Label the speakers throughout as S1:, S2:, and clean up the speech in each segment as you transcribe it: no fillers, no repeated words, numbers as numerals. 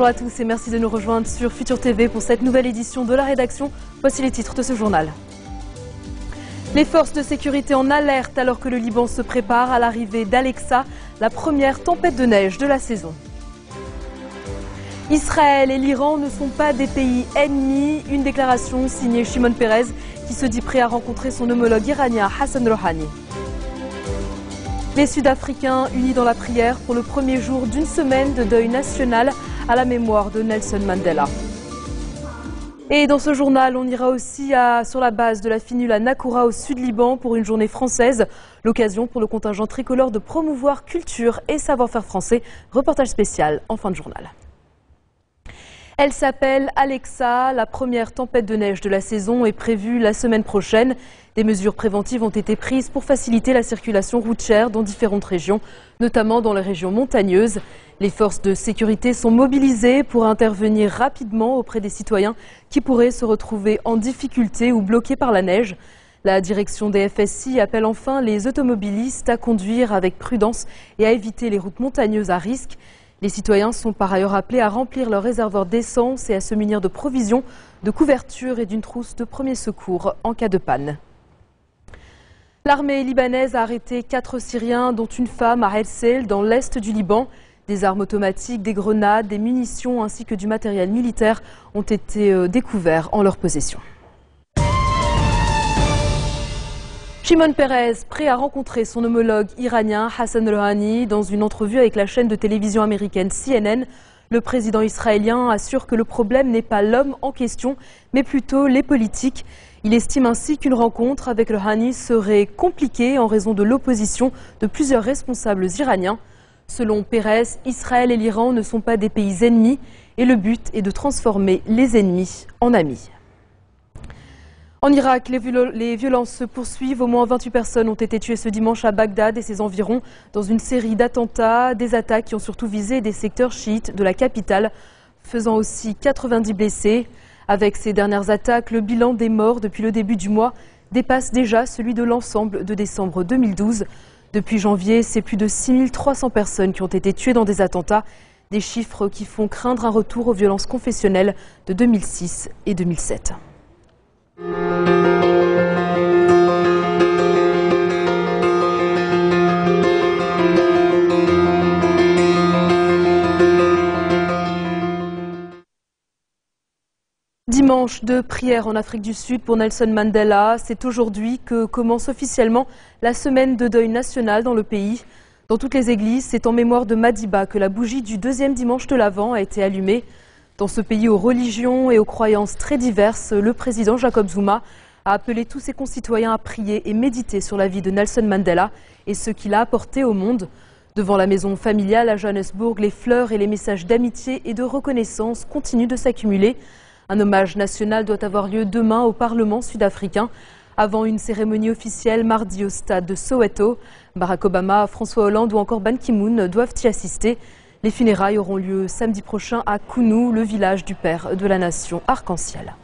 S1: Bonjour à tous et merci de nous rejoindre sur Futur TV pour cette nouvelle édition de la rédaction. Voici les titres de ce journal. Les forces de sécurité en alerte alors que le Liban se prépare à l'arrivée d'Alexa, la première tempête de neige de la saison. Israël et l'Iran ne sont pas des pays ennemis. Une déclaration signée Shimon Peres qui se dit prêt à rencontrer son homologue iranien Hassan Rouhani. Les Sud-Africains unis dans la prière pour le premier jour d'une semaine de deuil national à la mémoire de Nelson Mandela. Et dans ce journal, on ira aussi sur la base de la Finule Nakoura au sud-Liban pour une journée française. L'occasion pour le contingent tricolore de promouvoir culture et savoir-faire français. Reportage spécial en fin de journal. Elle s'appelle Alexa. La première tempête de neige de la saison est prévue la semaine prochaine. Des mesures préventives ont été prises pour faciliter la circulation routière dans différentes régions, notamment dans les régions montagneuses. Les forces de sécurité sont mobilisées pour intervenir rapidement auprès des citoyens qui pourraient se retrouver en difficulté ou bloqués par la neige. La direction des FSI appelle enfin les automobilistes à conduire avec prudence et à éviter les routes montagneuses à risque. Les citoyens sont par ailleurs appelés à remplir leur réservoir d'essence et à se munir de provisions, de couvertures et d'une trousse de premiers secours en cas de panne. L'armée libanaise a arrêté 4 Syriens, dont une femme à El-Sel, dans l'est du Liban. Des armes automatiques, des grenades, des munitions ainsi que du matériel militaire ont été découverts en leur possession. Shimon Peres, prêt à rencontrer son homologue iranien Hassan Rouhani dans une entrevue avec la chaîne de télévision américaine CNN. Le président israélien assure que le problème n'est pas l'homme en question, mais plutôt les politiques. Il estime ainsi qu'une rencontre avec Rouhani serait compliquée en raison de l'opposition de plusieurs responsables iraniens. Selon Peres, Israël et l'Iran ne sont pas des pays ennemis et le but est de transformer les ennemis en amis. En Irak, les violences se poursuivent. Au moins 28 personnes ont été tuées ce dimanche à Bagdad et ses environs dans une série d'attentats, des attaques qui ont surtout visé des secteurs chiites de la capitale, faisant aussi 90 blessés. Avec ces dernières attaques, le bilan des morts depuis le début du mois dépasse déjà celui de l'ensemble de décembre 2012. Depuis janvier, c'est plus de 6300 personnes qui ont été tuées dans des attentats, des chiffres qui font craindre un retour aux violences confessionnelles de 2006 et 2007. Dimanche de prière en Afrique du Sud pour Nelson Mandela. C'est aujourd'hui que commence officiellement la semaine de deuil national dans le pays. Dans toutes les églises, c'est en mémoire de Madiba que la bougie du deuxième dimanche de l'Avent a été allumée. Dans ce pays aux religions et aux croyances très diverses, le président Jacob Zuma a appelé tous ses concitoyens à prier et méditer sur la vie de Nelson Mandela et ce qu'il a apporté au monde. Devant la maison familiale à Johannesburg, les fleurs et les messages d'amitié et de reconnaissance continuent de s'accumuler. Un hommage national doit avoir lieu demain au Parlement sud-africain, avant une cérémonie officielle mardi au stade de Soweto. Barack Obama, François Hollande ou encore Ban Ki-moon doivent y assister. Les funérailles auront lieu samedi prochain à Kounou, le village du père de la nation arc-en-ciel.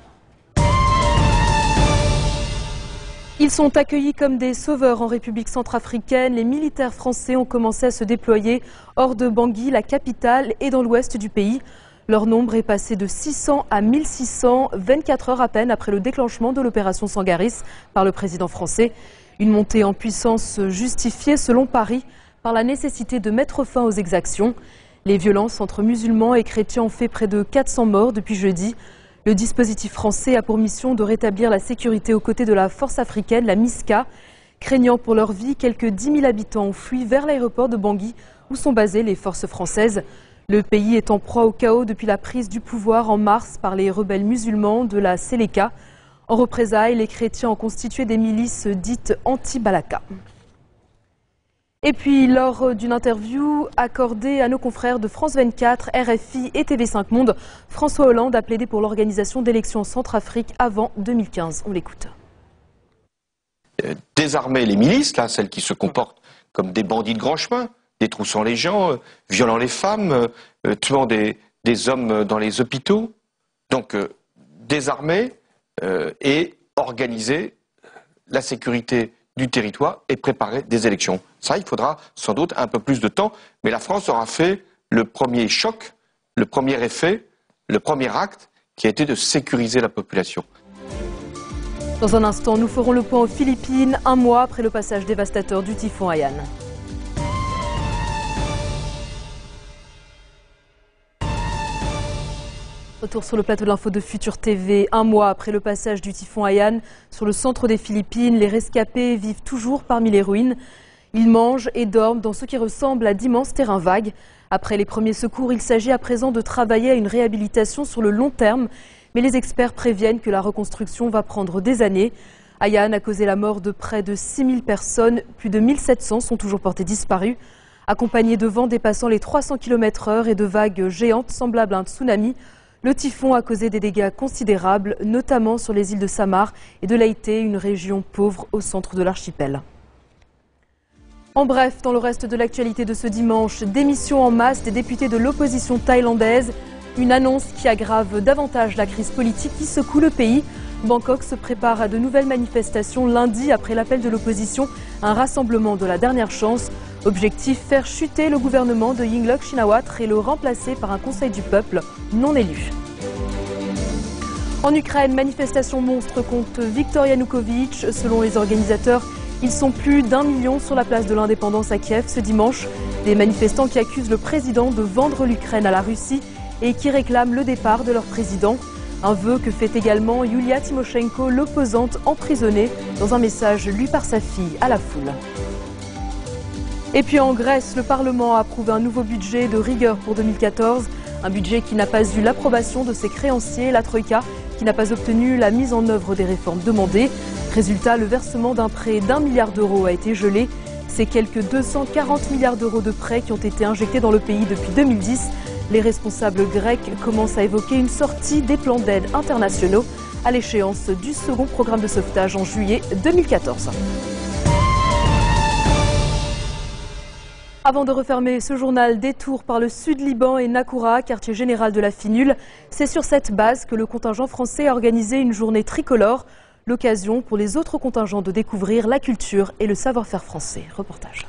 S1: Ils sont accueillis comme des sauveurs en République centrafricaine. Les militaires français ont commencé à se déployer hors de Bangui, la capitale, et dans l'ouest du pays. Leur nombre est passé de 600 à 1600, 24 heures à peine après le déclenchement de l'opération Sangaris par le président français. Une montée en puissance justifiée, selon Paris, par la nécessité de mettre fin aux exactions. Les violences entre musulmans et chrétiens ont fait près de 400 morts depuis jeudi. Le dispositif français a pour mission de rétablir la sécurité aux côtés de la force africaine, la MISCA. Craignant pour leur vie, quelques 10 000 habitants ont fui vers l'aéroport de Bangui, où sont basées les forces françaises. Le pays est en proie au chaos depuis la prise du pouvoir en mars par les rebelles musulmans de la Seleka. En représailles, les chrétiens ont constitué des milices dites anti-Balaka. Et puis, lors d'une interview accordée à nos confrères de France 24, RFI et TV5 Monde, François Hollande a plaidé pour l'organisation d'élections en Centrafrique avant 2015. On l'écoute.
S2: Désarmer les milices, là, celles qui se comportent comme des bandits de grand chemin, détroussant les gens, violant les femmes, tuant des hommes dans les hôpitaux. Donc, désarmer et organiser la sécurité du territoire et préparer des élections. Ça, il faudra sans doute un peu plus de temps, mais la France aura fait le premier choc le premier effet, le premier acte qui a été de sécuriser la population.
S1: Dans un instant, nous ferons le point aux Philippines, un mois après le passage dévastateur du typhon Haiyan. Retour sur le plateau de l'info de Futur TV. Un mois après le passage du typhon Haiyan sur le centre des Philippines, les rescapés vivent toujours parmi les ruines. Ils mangent et dorment dans ce qui ressemble à d'immenses terrains vagues. Après les premiers secours, il s'agit à présent de travailler à une réhabilitation sur le long terme. Mais les experts préviennent que la reconstruction va prendre des années. Haiyan a causé la mort de près de 6000 personnes. Plus de 1700 sont toujours portés disparus. Accompagnés de vents dépassant les 300 km/h et de vagues géantes semblables à un tsunami, le typhon a causé des dégâts considérables, notamment sur les îles de Samar et de Leyte, une région pauvre au centre de l'archipel. En bref, dans le reste de l'actualité de ce dimanche, démission en masse des députés de l'opposition thaïlandaise, une annonce qui aggrave davantage la crise politique qui secoue le pays. Bangkok se prépare à de nouvelles manifestations lundi après l'appel de l'opposition à un rassemblement de la dernière chance. Objectif, faire chuter le gouvernement de Yingluck Shinawatra et le remplacer par un conseil du peuple non élu. En Ukraine, manifestation monstre contre Viktor Yanukovych. Selon les organisateurs, ils sont plus d'1 million sur la place de l'Indépendance à Kiev ce dimanche. Des manifestants qui accusent le président de vendre l'Ukraine à la Russie et qui réclament le départ de leur président. Un vœu que fait également Yulia Tymoshenko, l'opposante emprisonnée, dans un message lu par sa fille à la foule. Et puis en Grèce, le Parlement a approuvé un nouveau budget de rigueur pour 2014. Un budget qui n'a pas eu l'approbation de ses créanciers, la Troïka, qui n'a pas obtenu la mise en œuvre des réformes demandées. Résultat, le versement d'un prêt d'1 milliard d'euros a été gelé. C'est quelques 240 milliards d'euros de prêts qui ont été injectés dans le pays depuis 2010. Les responsables grecs commencent à évoquer une sortie des plans d'aide internationaux à l'échéance du second programme de sauvetage en juillet 2014. Avant de refermer ce journal, détour par le sud-Liban et Nakoura, quartier général de la Finule. C'est sur cette base que le contingent français a organisé une journée tricolore. L'occasion pour les autres contingents de découvrir la culture et le savoir-faire français. Reportage.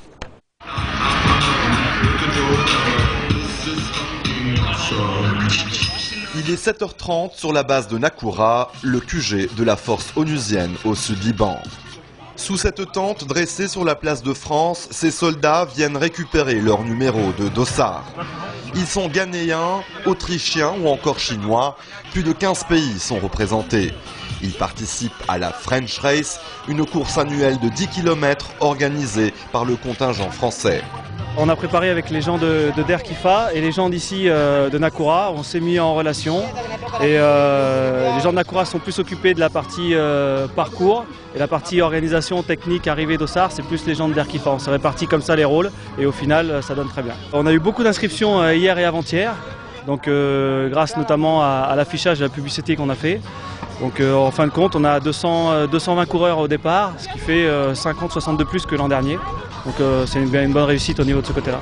S3: Il est 7h30 sur la base de Nakoura, le QG de la force onusienne au sud-Liban. Sous cette tente dressée sur la place de France, ces soldats viennent récupérer leur numéro de dossard. Ils sont ghanéens, autrichiens ou encore chinois. Plus de 15 pays sont représentés. Ils participent à la French Race, une course annuelle de 10 km organisée par le contingent français.
S4: On a préparé avec les gens de Der Kifa et les gens d'ici de Nakoura. On s'est mis en relation et les gens de Nakoura sont plus occupés de la partie parcours et la partie organisation technique arrivée d'Ossar, c'est plus les gens de Der Kifa. On s'est répartis comme ça les rôles et au final ça donne très bien. On a eu beaucoup d'inscriptions hier et avant-hier, donc grâce notamment à l'affichage et à la publicité qu'on a fait. Donc en fin de compte, on a 220 coureurs au départ, ce qui fait 50-60 de plus que l'an dernier. Donc c'est une bonne réussite au niveau de ce côté-là.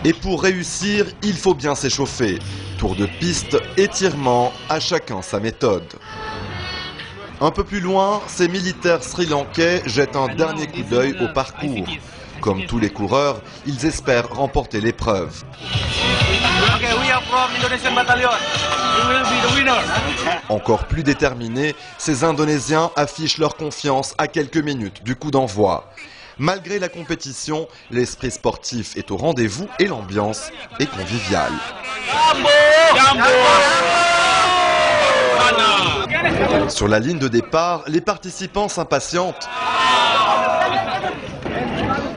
S3: Et pour réussir, il faut bien s'échauffer. Tour de piste, étirement, à chacun sa méthode. Un peu plus loin, ces militaires sri-lankais jettent un dernier coup d'œil au parcours. Comme tous les coureurs, ils espèrent remporter l'épreuve. Encore plus déterminés, ces Indonésiens affichent leur confiance à quelques minutes du coup d'envoi. Malgré la compétition, l'esprit sportif est au rendez-vous et l'ambiance est conviviale. Sur la ligne de départ, les participants s'impatientent.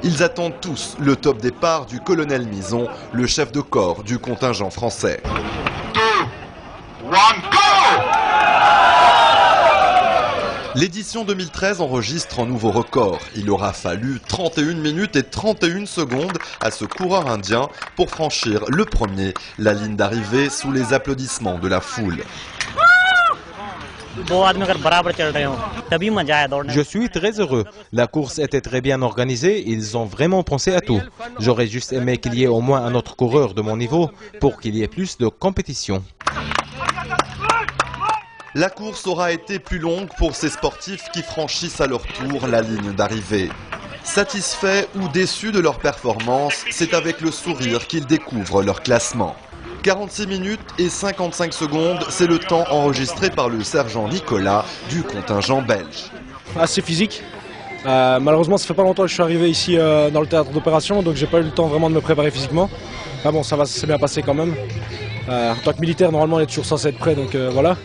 S3: Ils attendent tous le top départ du colonel Mison, le chef de corps du contingent français. 2, 1, go! L'édition 2013 enregistre un nouveau record. Il aura fallu 31 minutes et 31 secondes à ce coureur indien pour franchir le premier la ligne d'arrivée sous les applaudissements de la foule.
S5: Je suis très heureux. La course était très bien organisée, ils ont vraiment pensé à tout. J'aurais juste aimé qu'il y ait au moins un autre coureur de mon niveau pour qu'il y ait plus de compétition.
S3: La course aura été plus longue pour ces sportifs qui franchissent à leur tour la ligne d'arrivée. Satisfaits ou déçus de leur performance, c'est avec le sourire qu'ils découvrent leur classement. 46 minutes et 55 secondes, c'est le temps enregistré par le sergent Nicolas du contingent belge.
S6: Assez physique. Malheureusement, ça fait pas longtemps que je suis arrivé ici dans le théâtre d'opération, donc j'ai pas eu le temps vraiment de me préparer physiquement. Ah bon, ça s'est bien passé quand même. En tant que militaire, normalement, on est toujours censé être prêt, donc voilà.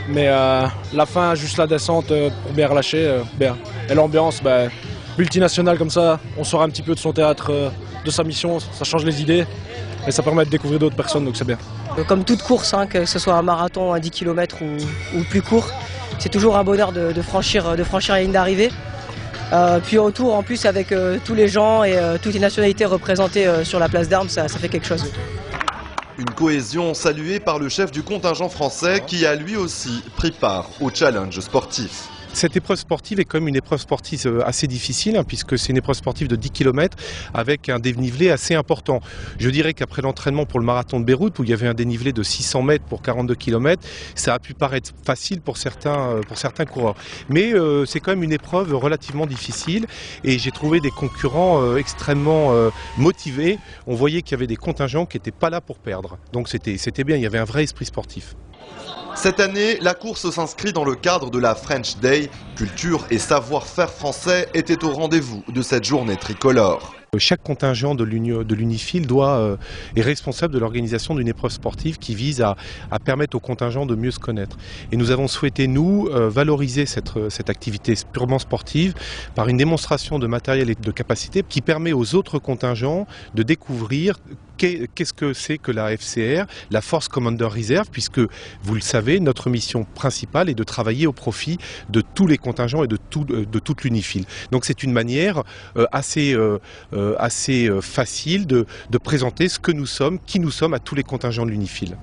S6: Mais la fin, juste la descente pour bien relâcher, bien. Et l'ambiance, multinationale comme ça, on sort un petit peu de son théâtre, de sa mission, ça change les idées et ça permet de découvrir d'autres personnes, donc c'est bien.
S7: Comme toute course, que ce soit un marathon, un 10 km ou plus court, c'est toujours un bonheur de franchir la ligne d'arrivée. Puis autour, en plus, avec tous les gens et toutes les nationalités représentées sur la place d'Armes, ça fait quelque chose.
S3: Une cohésion saluée par le chef du contingent français qui a lui aussi pris part au challenge sportif.
S8: Cette épreuve sportive est quand même une épreuve sportive assez difficile, puisque c'est une épreuve sportive de 10 km avec un dénivelé assez important. Je dirais qu'après l'entraînement pour le marathon de Beyrouth, où il y avait un dénivelé de 600 mètres pour 42 km, ça a pu paraître facile pour certains coureurs. Mais c'est quand même une épreuve relativement difficile et j'ai trouvé des concurrents extrêmement motivés. On voyait qu'il y avait des contingents qui n'étaient pas là pour perdre. Donc c'était bien, il y avait un vrai esprit sportif.
S3: Cette année, la course s'inscrit dans le cadre de la French Day. Culture et savoir-faire français étaient au rendez-vous de cette journée tricolore.
S8: Chaque contingent de l'UNIFIL est responsable de l'organisation d'une épreuve sportive qui vise à permettre aux contingents de mieux se connaître. Et nous avons souhaité, nous, valoriser cette activité purement sportive par une démonstration de matériel et de capacité qui permet aux autres contingents de découvrir qu'est-ce que c'est que la FCR, la Force Commander Reserve, puisque, vous le savez, notre mission principale est de travailler au profit de tous les contingents et de toute l'UNIFIL. Donc c'est une manière assez facile de présenter ce que nous sommes, qui nous sommes à tous les contingents de l'UNIFIL.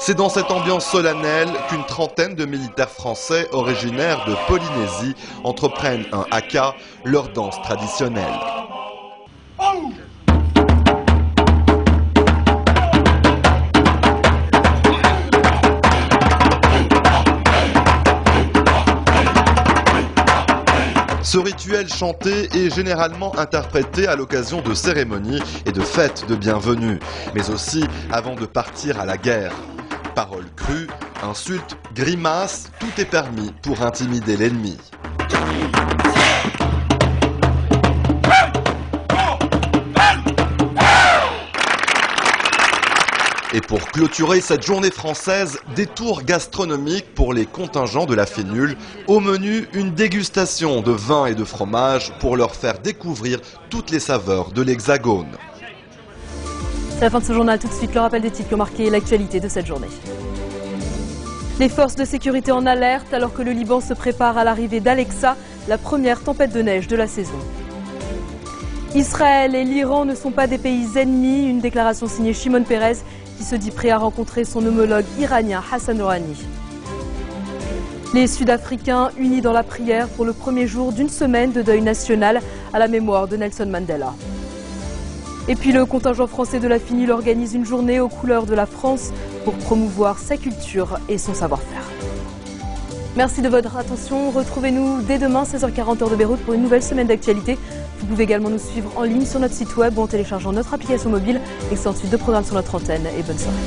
S3: C'est dans cette ambiance solennelle qu'une trentaine de militaires français originaires de Polynésie entreprennent un haka, leur danse traditionnelle. Ce rituel chanté est généralement interprété à l'occasion de cérémonies et de fêtes de bienvenue, mais aussi avant de partir à la guerre. Paroles crues, insultes, grimaces, tout est permis pour intimider l'ennemi. Et pour clôturer cette journée française, des tours gastronomiques pour les contingents de la FENUL. Au menu, une dégustation de vin et de fromage pour leur faire découvrir toutes les saveurs de l'Hexagone.
S1: C'est la fin de ce journal. Tout de suite, le rappel des titres qui ont marqué l'actualité de cette journée. Les forces de sécurité en alerte alors que le Liban se prépare à l'arrivée d'Alexa, la première tempête de neige de la saison. Israël et l'Iran ne sont pas des pays ennemis. Une déclaration signée Shimon Peres qui se dit prêt à rencontrer son homologue iranien Hassan Rouhani. Les Sud-Africains unis dans la prière pour le premier jour d'une semaine de deuil national à la mémoire de Nelson Mandela. Et puis le contingent français de la FENUL organise une journée aux couleurs de la France pour promouvoir sa culture et son savoir-faire. Merci de votre attention. Retrouvez-nous dès demain 16h40 heure de Beyrouth pour une nouvelle semaine d'actualité. Vous pouvez également nous suivre en ligne sur notre site web ou en téléchargeant notre application mobile. Excellente suite de programmes sur notre antenne et bonne soirée.